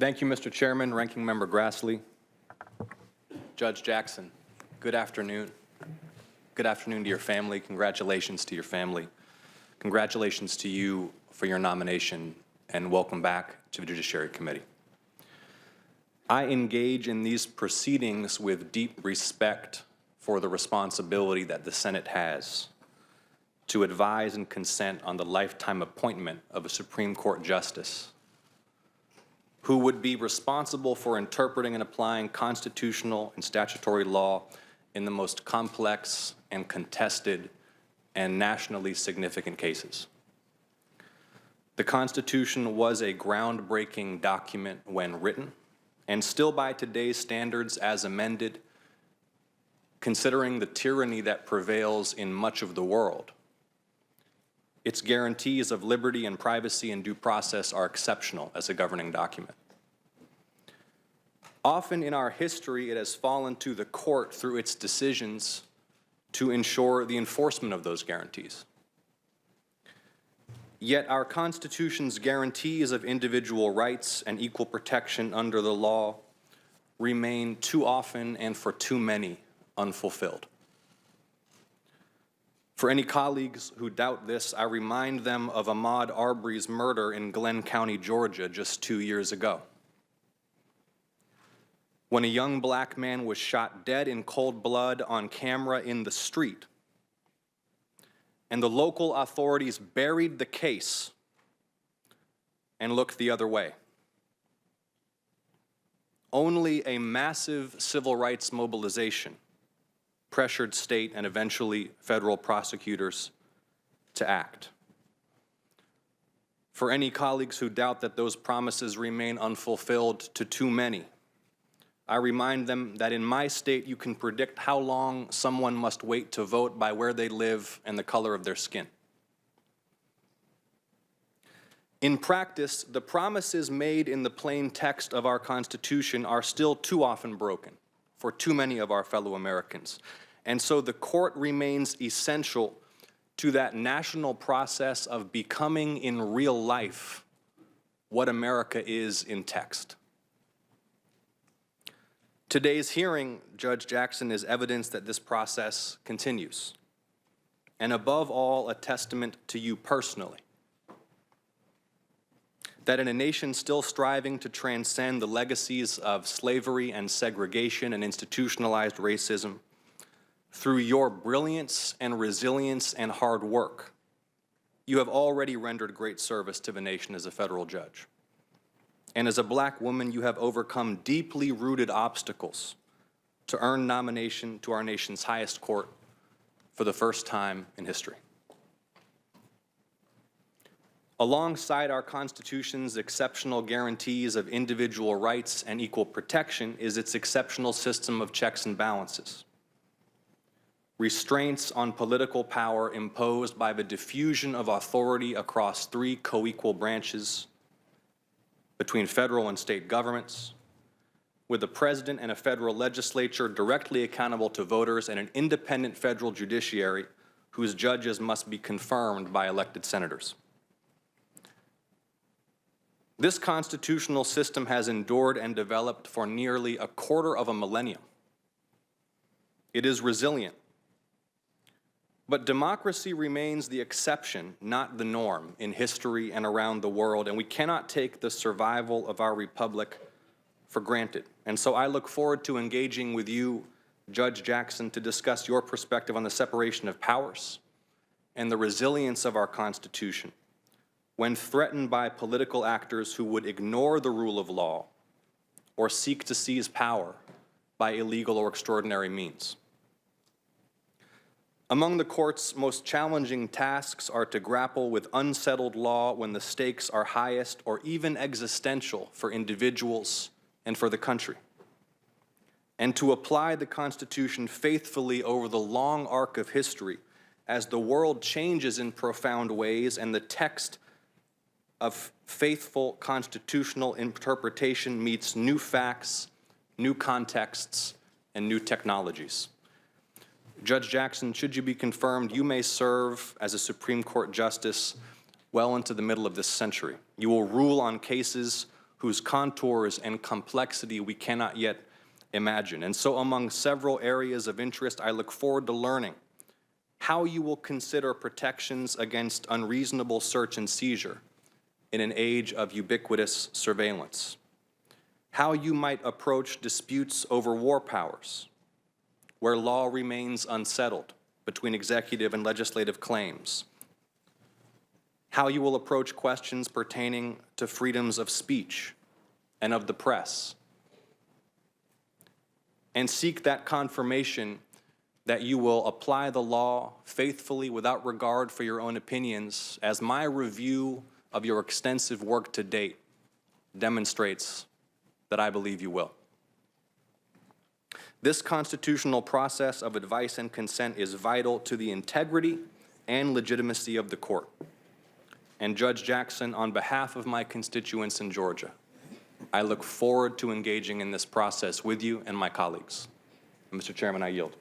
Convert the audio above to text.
Thank you, Mr. Chairman, Ranking Member Grassley. Judge Jackson, good afternoon. Good afternoon to your family. Congratulations to your family. Congratulations to you for your nomination, and welcome back to the Judiciary Committee. I engage in these proceedings with deep respect for the responsibility that the Senate has to advise and consent on the lifetime appointment of a Supreme Court justice who would be responsible for interpreting and applying constitutional and statutory law in the most complex and contested and nationally significant cases. The Constitution was a groundbreaking document when written, and still by today's standards as amended, considering the tyranny that prevails in much of the world. Its guarantees of liberty and privacy and due process are exceptional as a governing document. Often in our history, it has fallen to the court through its decisions to ensure the enforcement of those guarantees. Yet our Constitution's guarantees of individual rights and equal protection under the law remain too often and for too many unfulfilled. For any colleagues who doubt this, I remind them of Ahmaud Arbery's murder in Glenn County, Georgia, just 2 years ago, when a young black man was shot dead in cold blood on camera in the street, and the local authorities buried the case and looked the other way. Only a massive civil rights mobilization pressured state and eventually federal prosecutors to act. For any colleagues who doubt that those promises remain unfulfilled to too many, I remind them that in my state you can predict how long someone must wait to vote by where they live and the color of their skin. In practice, the promises made in the plain text of our Constitution are still too often broken for too many of our fellow Americans. And so the court remains essential to that national process of becoming in real life what America is in text. Today's hearing, Judge Jackson, is evidence that this process continues, and above all, a testament to you personally, that in a nation still striving to transcend the legacies of slavery and segregation and institutionalized racism, through your brilliance and resilience and hard work, you have already rendered great service to the nation as a federal judge. And as a black woman, you have overcome deeply rooted obstacles to earn nomination to our nation's highest court for the first time in history. Alongside our Constitution's exceptional guarantees of individual rights and equal protection is its exceptional system of checks and balances. Restraints on political power imposed by the diffusion of authority across three co-equal branches between federal and state governments, with the president and a federal legislature directly accountable to voters and an independent federal judiciary whose judges must be confirmed by elected senators. This constitutional system has endured and developed for nearly a quarter of a millennium. It is resilient. But democracy remains the exception, not the norm, in history and around the world, and we cannot take the survival of our republic for granted. And so I look forward to engaging with you, Judge Jackson, to discuss your perspective on the separation of powers and the resilience of our Constitution when threatened by political actors who would ignore the rule of law or seek to seize power by illegal or extraordinary means. Among the court's most challenging tasks are to grapple with unsettled law when the stakes are highest or even existential for individuals and for the country, and to apply the Constitution faithfully over the long arc of history as the world changes in profound ways and the text of faithful constitutional interpretation meets new facts, new contexts, and new technologies. Judge Jackson, should you be confirmed, you may serve as a Supreme Court justice well into the middle of this century. You will rule on cases whose contours and complexity we cannot yet imagine. And so among several areas of interest, I look forward to learning how you will consider protections against unreasonable search and seizure in an age of ubiquitous surveillance, how you might approach disputes over war powers, where law remains unsettled between executive and legislative claims, how you will approach questions pertaining to freedoms of speech and of the press, and seek that confirmation that you will apply the law faithfully without regard for your own opinions, as my review of your extensive work to date demonstrates that I believe you will. This constitutional process of advice and consent is vital to the integrity and legitimacy of the court. And Judge Jackson, on behalf of my constituents in Georgia, I look forward to engaging in this process with you and my colleagues. Mr. Chairman, I yield.